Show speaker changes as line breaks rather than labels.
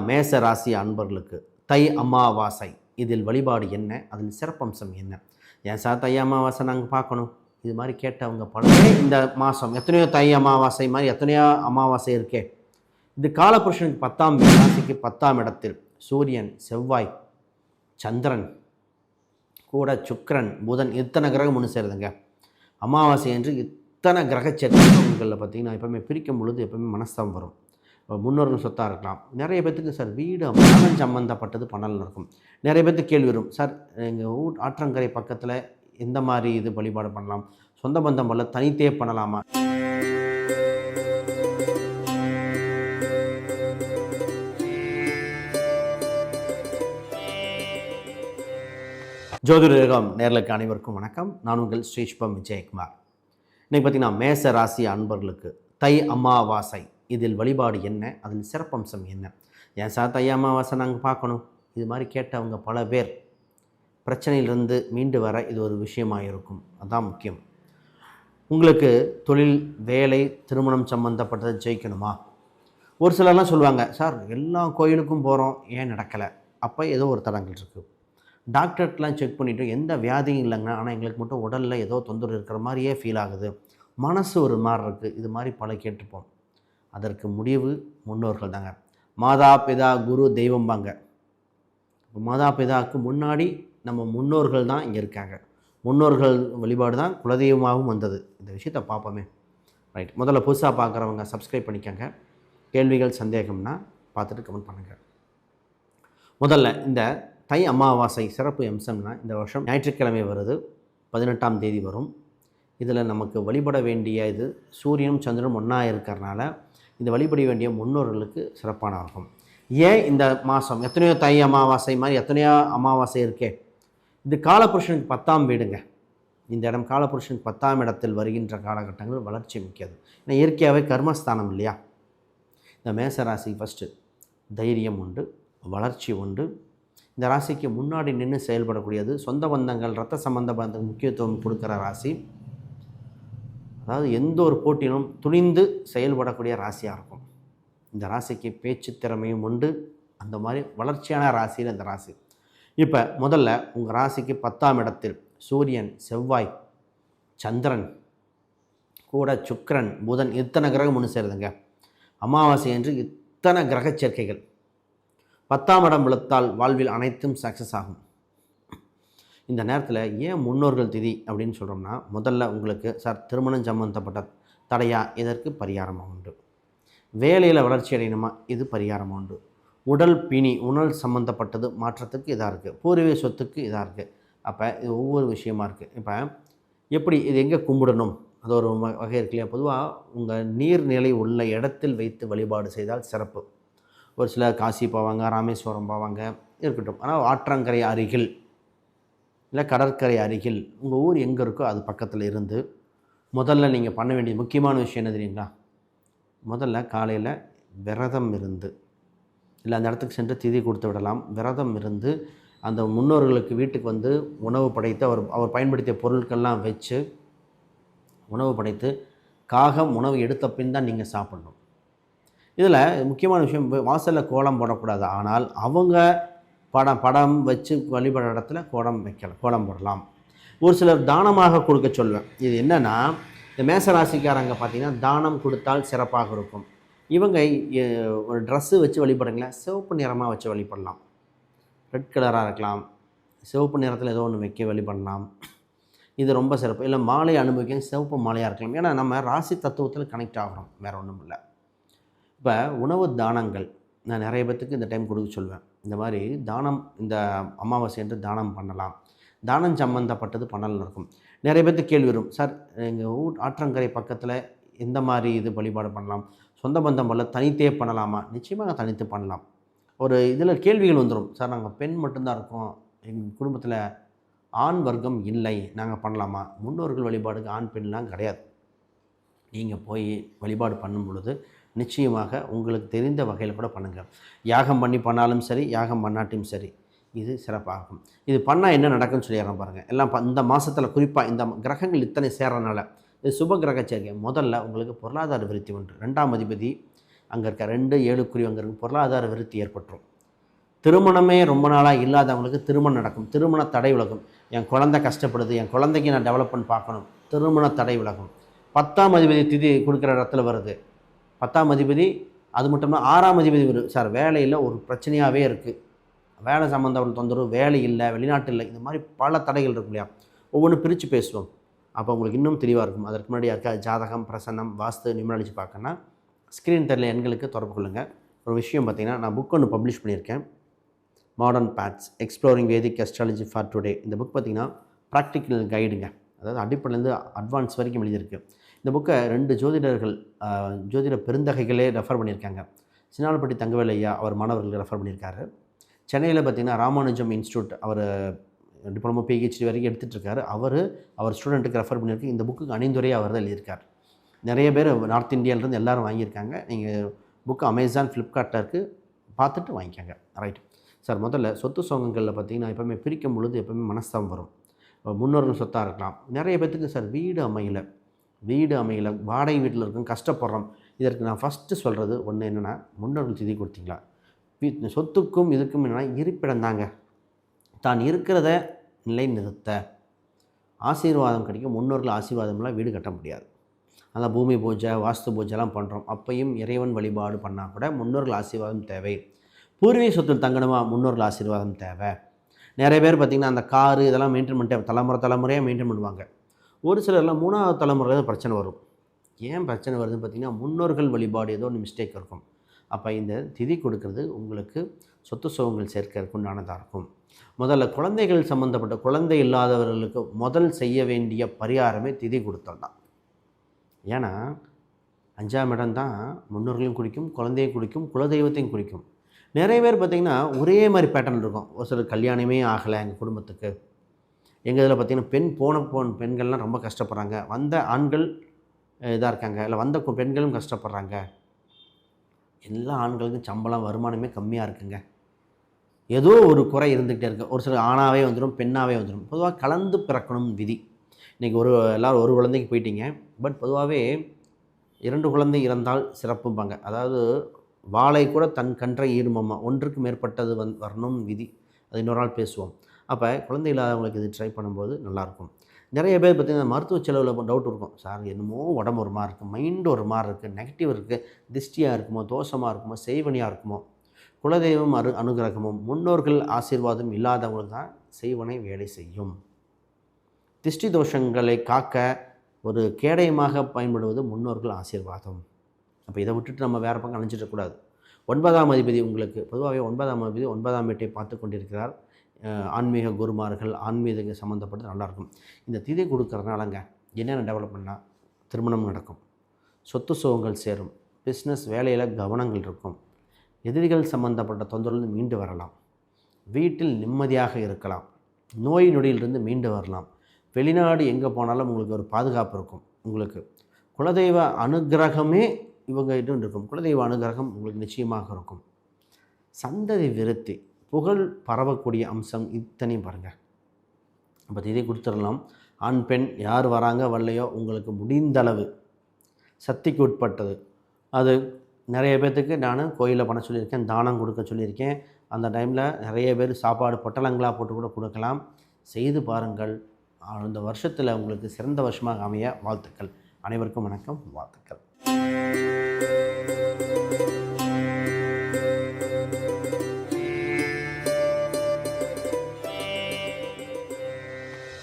மேச ராசி அன்பர்களுக்கு தை அமாவாசை இதில் வழிபாடு என்ன, அதில் சிறப்பம்சம் என்ன? ஏன் சார் தை அமாவாசை நாங்கள் பார்க்கணும்? இது மாதிரி கேட்டவங்க பலரே இந்த மாதம் எத்தனையோ தை அமாவாசை மாதிரி எத்தனையோ அமாவாசை இருக்கே. இது காலபுருஷனுக்கு 10ஆம் ராசிக்கு 10ஆம் இடத்தில் சூரியன், செவ்வாய், சந்திரன் கூட சுக்கிரன், புதன் இத்தனை கிரகம் ஒன்று சேருதுங்க. அமாவாசை என்று இத்தனை கிரக சேர்க்கைகளில் பார்த்திங்கன்னா எப்போவுமே பிரிக்கும் பொழுது எப்போவுமே மனஸ்தாபம் வரும். முன்னோர்கள் சொத்தாக இருக்கலாம். நிறைய பேர்த்துக்கு சார் வீடு மனம் சம்மந்தப்பட்டது பண்ணலாம் இருக்கும். நிறைய பேர்த்துக்கு கேள்வி வரும், சார் எங்கள் ஆற்றங்கரை பக்கத்தில் எந்த மாதிரி இது வழிபாடு பண்ணலாம், சொந்த பந்தம் போல தனித்தே பண்ணலாமா? ஜோதிடம் நேர்களுக்கு அனைவருக்கும் வணக்கம். நான் உங்கள் ஸ்ரீஷ்பம் விஜயகுமார். இன்றைக்கி பார்த்திங்கன்னா மேச ராசி அன்பர்களுக்கு தை அமாவாசை இதில் வழிபாடு என்ன, அதில் சிறப்பம்சம் என்ன? ஏன் சார் தை அமாவாசை நாங்கள் பார்க்கணும்? இது மாதிரி கேட்டவங்க பல பேர் பிரச்சனையிலிருந்து மீண்டு வர இது ஒரு விஷயமாக இருக்கும். அதுதான் முக்கியம். உங்களுக்கு தொழில், வேலை, திருமணம் சம்மந்தப்பட்டதை ஜெயிக்கணுமா? ஒரு சிலர்லாம் சொல்லுவாங்க, சார் எல்லா கோயிலுக்கும் போகிறோம், ஏன் நடக்கலை? அப்போ ஏதோ ஒரு தடங்கள் இருக்குது. டாக்டர்லாம் செக் பண்ணிவிட்டு எந்த வியாதியும் இல்லைங்க, ஆனால் எங்களுக்கு மட்டும் உடலில் ஏதோ தொந்தரவு இருக்கிற மாதிரியே ஃபீல் ஆகுது, மனசு ஒரு மாதிரி இருக்குது. இது மாதிரி பல கேட்டுப்போம். அதற்கு முடிவு முன்னோர்கள் தாங்க. மாதா பிதா குரு தெய்வம்பாங்க. மாதா பிதாவுக்கு முன்னாடி நம்ம முன்னோர்கள் தான் இங்கே இருக்காங்க. முன்னோர்கள் வழிபாடு தான் குலதெய்வமாகவும் வந்தது. இந்த விஷயத்தை பார்ப்போமே. ரைட், முதல்ல புதுசாக பார்க்குறவங்க சப்ஸ்கிரைப் பண்ணிக்கோங்க. கேள்விகள், சந்தேகம்னா பார்த்துட்டு கமெண்ட் பண்ணுங்கள். முதல்ல இந்த தை அமாவாசை சிறப்பு அம்சம்னா இந்த வருஷம் ஞாயிற்றுக்கிழமை வருது, 18ஆம் தேதி வரும். இதில் நமக்கு வழிபட வேண்டிய இது சூரியனும் சந்திரனும் ஒன்றா இருக்கிறனால இந்த வழிபட வேண்டிய முன்னோர்களுக்கு சிறப்பான இருக்கும். ஏன் இந்த மாதம் எத்தனையோ தை அமாவாசை மாதிரி எத்தனையோ அமாவாசை இருக்கே. இது காலபுருஷனுக்கு 10ஆம் வீடுங்க. இந்த இடம் காலபுருஷனுக்கு 10ஆம் இடத்தில் வருகின்ற காலகட்டங்கள் வளர்ச்சி மிக்கது. ஏன்னா இயற்கையாகவே கர்மஸ்தானம் இல்லையா. இந்த மேச ராசி ஃபஸ்ட்டு தைரியம் உண்டு, வளர்ச்சி உண்டு. இந்த ராசிக்கு முன்னாடி நின்று செயல்படக்கூடியது சொந்த பந்தங்கள், இரத்த சம்பந்த பந்தங்கள் முக்கியத்துவம் கொடுக்குற ராசி. அதாவது எந்த ஒரு போட்டியிலும் துணிந்து செயல்படக்கூடிய ராசியாக இருக்கும். இந்த ராசிக்கு பேச்சு திறமையும் உண்டு. அந்த மாதிரி வளர்ச்சியான ராசியில் இந்த ராசி. இப்போ முதல்ல உங்கள் ராசிக்கு 10ஆம் இடத்தில் சூரியன், செவ்வாய், சந்திரன் கூட சுக்கிரன், புதன் இத்தனை கிரகம் ஒன்று சேருதுங்க. அமாவாசை என்று இத்தனை கிரக சேர்க்கைகள். 10ஆம் இடம் விழுத்தால் வாழ்வில் அனைத்தும் சக்ஸஸ் ஆகும். இந்த நேரத்தில் ஏன் முன்னோர்கள் திதி அப்படின்னு சொல்கிறோம்னா, முதல்ல உங்களுக்கு சார் திருமணம் சம்மந்தப்பட்ட தடையா, இதற்கு பரிகாரமாக உண்டு. வேலையில் வளர்ச்சி அடையணுமா, இது பரிகாரமாக உண்டு. உடல் பிணி, உணல் சம்மந்தப்பட்டது மாற்றத்துக்கு இதாக இருக்குது. பூர்வீக சொத்துக்கு இதாக இருக்குது. அப்போ இது ஒவ்வொரு விஷயமா இருக்குது. இப்போ எப்படி இது எங்கே கும்பிடணும், அது ஒரு வகை இருக்கு இல்லையா. பொதுவாக உங்கள் நீர்நிலை உள்ள இடத்தில் வைத்து வழிபாடு செய்தால் சிறப்பு. ஒரு சிலர் காசி போவாங்க, ராமேஸ்வரம் போவாங்க, இருக்கட்டும். ஆனால் ஆற்றங்கரை அருகில் இல்லை கடற்கரை அருகில் உங்கள் ஊர் எங்கே இருக்கோ அது பக்கத்தில் இருந்து முதல்ல நீங்கள் பண்ண வேண்டிய முக்கியமான விஷயம் என்ன தெரியுங்களா? முதல்ல காலையில் விரதம் இருந்து, இல்லை அந்த இடத்துக்கு சென்று திதி கொடுத்து விடலாம். விரதம் இருந்து அந்த முன்னோர்களுக்கு வீட்டுக்கு வந்து உணவு படைத்து அவர் பயன்படுத்திய பொருட்கள்லாம் வச்சு உணவு படைத்து காகம் உணவு எடுத்த பின் தான் நீங்கள் சாப்பிடணும். இதில் முக்கியமான விஷயம், வாசலில் கோலம் போடக்கூடாது. ஆனால் அவங்க படம் வச்சு வழிபடுற இடத்துல கோலம் போடலாம். ஒரு சிலர் தானமாக கொடுக்க சொல்வேன். இது என்னென்னா, இந்த மேசராசிக்காரங்க பார்த்திங்கன்னா தானம் கொடுத்தால் சிறப்பாக இருக்கும். இவங்க ஒரு ட்ரெஸ்ஸு வச்சு வழிபடுங்களேன், சிவப்பு நிறமாக வச்சு வழிபடலாம். ரெட் கலராக இருக்கலாம், சிவப்பு நிறத்தில் ஏதோ ஒன்று வைக்க வழிபடலாம். இது ரொம்ப சிறப்பு. இல்லை மாலை அனுபவிக்க சிவப்பு மாலையாக இருக்கலாம். ஏன்னா நம்ம ராசி தத்துவத்தில் கனெக்ட் ஆகிறோம், வேறு ஒன்றும் இல்லை. இப்போ உணவு தானங்கள் நான் நிறைய பேர்த்துக்கு இந்த டைம் கொடுக்க சொல்வேன். இந்த மாதிரி தானம், இந்த அமாவாசை என்று தானம் பண்ணலாம். தானம் சம்மந்தப்பட்டது பண்ணலாம் இருக்கும். நிறைய பேர்த்துக்கு கேள்வி வரும், சார் எங்கள் ஆற்றங்கரை பக்கத்தில் எந்த மாதிரி இது வழிபாடு பண்ணலாம், சொந்த பந்தம் போல தனித்தே பண்ணலாமா? நிச்சயமாக தனித்து பண்ணலாம். ஒரு இதில் கேள்விகள் வந்துடும், சார் நாங்கள் பெண் மட்டும்தான் இருக்கோம், எங்கள் குடும்பத்தில் ஆண் வர்க்கம் இல்லை, நாங்கள் பண்ணலாமா? முன்னோர்கள் வழிபாடுக்கு ஆண் பெண்லாம் கிடையாது. நீங்கள் போய் வழிபாடு பண்ணும் பொழுது நிச்சயமாக உங்களுக்கு தெரிந்த வகையில் கூட பண்ணுங்கள். யாகம் பண்ணாலும் சரி, யாகம் பண்ணாட்டியும் சரி, இது சிறப்பாகும். இது பண்ணால் என்ன நடக்குன்னு சொல்லிடுறேன் பாருங்கள். எல்லாம் இந்த மாதத்தில் குறிப்பாக இந்த கிரகங்கள் இத்தனை சேர்றதுனால இது சுப கிரக சேர்க்கை. முதல்ல உங்களுக்கு பொருளாதார விருத்தி உண்டு. 2ஆம் அதிபதி அங்கே இருக்க 2 7 அங்கே இருக்க பொருளாதார விருத்தி ஏற்பட்டுரும். திருமணமே ரொம்ப நாளாக இல்லாதவங்களுக்கு திருமணம் நடக்கும். திருமண தடை விலகும். என் குழந்தை கஷ்டப்படுது, என் குழந்தைக்கு நான் டெவலப்மெண்ட் பார்க்கணும், திருமண தடை விலகும். 10ஆம் அதிபதி திதி கொடுக்குற இடத்துல வருது. 10ஆம் அதிபதி அது மட்டும் தான் 6ஆம் அதிபதி வருது. சார் வேலையில் ஒரு பிரச்சனையாகவே இருக்குது, வேலை சம்மந்தப்பட்ட தொந்தரவு, வேலை இல்லை, வெளிநாட்டு இல்லை, இந்த மாதிரி பல தடைகள் இருக்கும் இல்லையா? ஒவ்வொன்றும் பிரித்து பேசுவோம். அப்போ உங்களுக்கு இன்னும் தெளிவாக இருக்கும். அதற்கு முன்னாடி யாருக்கா ஜாதகம், பிரசன்னம், வாஸ்து, நியூமராலஜி பார்க்கணுன்னா ஸ்க்ரீன் தெரியல எண்களுக்கு தொடர்பு கொள்ளுங்கள். ஒரு விஷயம் பார்த்திங்கன்னா, நான் புக் ஒன்று பப்ளிஷ் பண்ணியிருக்கேன், modern paths exploring Vedic astrology for today. இந்த புக் பார்த்திங்கன்னா ப்ராக்டிக்கல் கைடுங்க, அதாவது அடிப்படையிலேருந்து அட்வான்ஸ் வரைக்கும் எழுதியிருக்கு. இந்த புக்கை 2 ஜோதிடர்கள், ஜோதிட பெருந்தகைகளே ரெஃபர் பண்ணியிருக்காங்க. சின்னாலப்பட்டி தங்கவேல் ஐயா அவர் மாணவர்களுக்கு ரெஃபர் பண்ணியிருக்காரு. சென்னையில் பார்த்திங்கன்னா ராமானுஜம் இன்ஸ்டியூட் அவர் டிப்ளமோ பிஹெச்டி வரைக்கும் எடுத்துகிட்ருக்காரு. அவர் ஸ்டூடெண்ட்டுக்கு ரெஃபர் பண்ணியிருக்கு. இந்த புக்குக்கு அணிந்துரையாக அவர் தான் எழுதியிருக்கார். நிறைய பேர் நார்த் இந்தியாவிலேருந்து எல்லோரும் வாங்கியிருக்காங்க. நீங்கள் புக்கு அமேசான், ஃப்ளிப்கார்ட்டில் இருக்குது, பார்த்துட்டு வாங்கிக்கோங்க. Right sir. முதல்ல சொத்து சோகங்களில் பார்த்திங்கன்னா எப்போவுமே பிரிக்கும் பொழுது எப்போவுமே மனஸ்தாபம் வரும். முன்னோர்கள் சொத்தாக இருக்கலாம். நிறைய பேர்த்துக்கு சார் வீடு அமையலை, வாடகை வீட்டில் இருக்கும், கஷ்டப்படுறோம். இதற்கு நான் ஃபஸ்ட்டு சொல்கிறது ஒன்று என்னென்னா, முன்னோர்கள் திதி கொடுத்தீங்களா? சொத்துக்கும் இதுக்கும் என்னென்னா இருப்பிடம் தாங்க. தான் இருக்கிறத நிலை நிறுத்த ஆசீர்வாதம் கிடைக்கும். முன்னோர்கள் ஆசீர்வாதம்லாம் வீடு கட்ட முடியாது. அதான் பூமி பூஜை, வாஸ்து பூஜைலாம் பண்ணுறோம். அப்பையும் இறைவன் வழிபாடு பண்ணால் கூட முன்னோர்கள் ஆசீர்வாதம் தேவை. பூர்வீக சொத்தில் தங்கணுமா? முன்னோர்கள் ஆசீர்வாதம் தேவை. நிறைய பேர் பார்த்திங்கன்னா அந்த காரு இதெல்லாம் மெயின்டைன் பண்ணிட்டு தலைமுறையாக மெயின்டைன் பண்ணுவாங்க. ஒரு சிலர்லாம் 3ஆவது தலைமுறையில் பிரச்சனை வரும். ஏன் பிரச்சனை வருதுன்னு பார்த்திங்கன்னா, முன்னோர்கள் வழிபாடு ஏதோ ஒன்று மிஸ்டேக் இருக்கும். அப்போ இந்த திதி கொடுக்கறது உங்களுக்கு சொத்து சுகங்கள் சேர்க்கறதுக்கு உண்டானதாக இருக்கும். முதல்ல குழந்தைகள் சம்மந்தப்பட்ட குழந்தை இல்லாதவர்களுக்கு முதல் செய்ய வேண்டிய பரிகாரமே திதி கொடுத்தல் தான். ஏன்னா 5ஆம் இடம் தான் முன்னோர்களையும் குறிக்கும், குழந்தையும் குறிக்கும், குலதெய்வத்தையும் குறிக்கும். நிறைய பேர் பார்த்திங்கன்னா ஒரே மாதிரி பேட்டர்ன் இருக்கும். ஒரு சிலர் கல்யாணமே ஆகலை எங்கள் குடும்பத்துக்கு. எங்கள் இதில் பார்த்திங்கன்னா பெண்கள்லாம் ரொம்ப கஷ்டப்படுறாங்க. வந்த ஆண்கள் இதாக இருக்காங்க, இல்லை வந்த பெண்களும் கஷ்டப்படுறாங்க. எல்லா ஆண்களுக்கும் சம்பளம், வருமானமே கம்மியாக இருக்குங்க. ஏதோ ஒரு குறை இருந்துகிட்டே இருக்குது. ஒரு சிலர் ஆணாகவே வந்துடும், பெண்ணாகவே வந்துடும். பொதுவாக கலந்து பிறக்கணும் விதி. இன்றைக்கி எல்லோரும் ஒரு குழந்தைக்கு போயிட்டீங்க. பட் பொதுவாகவே 2 குழந்தை இறந்தால் சிறப்பும்பாங்க. அதாவது வாளை கூட தன் கன்றை ஈருமம்மா, ஒன்றுக்கு மேற்பட்டது வரணும் விதி. அது இன்னொரு நாள் பேசுவோம். அப்போ குழந்தை இல்லாதவங்களுக்கு இது ட்ரை பண்ணும்போது நல்லாயிருக்கும். நிறைய பேர் பார்த்திங்கன்னா மருத்துவ செலவில் டவுட் இருக்கும். சார் என்னமோ உடம்பு ஒரு மாதிரி இருக்குது, மைண்டு ஒரு மாதிரி இருக்குது, நெகட்டிவ் இருக்குது, திஷ்டியாக இருக்குமோ, தோஷமாக இருக்குமோ, செய்வனியாக இருக்குமோ, குலதெய்வம் அனுகிரகமும் முன்னோர்கள் ஆசீர்வாதம் இல்லாதவங்களுக்கு தான் செய்வனை வேலை செய்யும். திஷ்டி தோஷங்களை காக்க ஒரு கேடயமாக பயன்படுவது முன்னோர்கள் ஆசீர்வாதம். அப்போ இதை விட்டுட்டு நம்ம வேறு பக்கம் அணைஞ்சிடக்கூடாது. 9ஆம் அதிபதி உங்களுக்கு பொதுவாகவே 9ஆம் அதிபதி 9ஆம் வீட்டை பார்த்து கொண்டிருக்கிறார். ஆன்மீக குருமார்கள், ஆன்மீக சம்மந்தப்பட்டு நல்லாயிருக்கும். இந்த திதி கொடுக்கறதுனாலங்க என்னென்ன டெவலப் பண்ணால் திருமணம் நடக்கும், சொத்து சுகங்கள் சேரும், பிஸ்னஸ் வேலையில் கவனங்கள் இருக்கும், எதிரிகள் சம்மந்தப்பட்ட தொந்தரவுலேருந்து மீண்டு வரலாம், வீட்டில் நிம்மதியாக இருக்கலாம், நோய் நொடியிலிருந்து மீண்டு வரலாம், வெளிநாடு எங்கே போனாலும் உங்களுக்கு ஒரு பாதுகாப்பு இருக்கும். உங்களுக்கு குலதெய்வ அனுகிரகமே இவங்க இடம் இருக்கும். குலதெய்வ அனுகிரகம் உங்களுக்கு நிச்சயமாக இருக்கும். சந்ததி விருத்தி, புகழ் பரவக்கூடிய அம்சம் இத்தனையும் பாருங்கள். அப்போ இதை கொடுத்துடலாம். ஆண் பெண் யார் வராங்க வரலையோ உங்களுக்கு முடிந்தளவு சக்திக்கு உட்பட்டது. அது நிறைய பேர்த்துக்கு நான் கோயிலில் பண்ண சொல்லியிருக்கேன், தானம் கொடுக்க சொல்லியிருக்கேன். அந்த டைமில் நிறைய பேர் சாப்பாடு பொட்டலங்களாக போட்டு கூட கொடுக்கலாம். செய்து பாருங்கள். அந்த வருஷத்தில் உங்களுக்கு சிறந்த வருஷமாக அமைய வாழ்த்துக்கள். அனைவருக்கும் வணக்கம், வாழ்த்துக்கள்.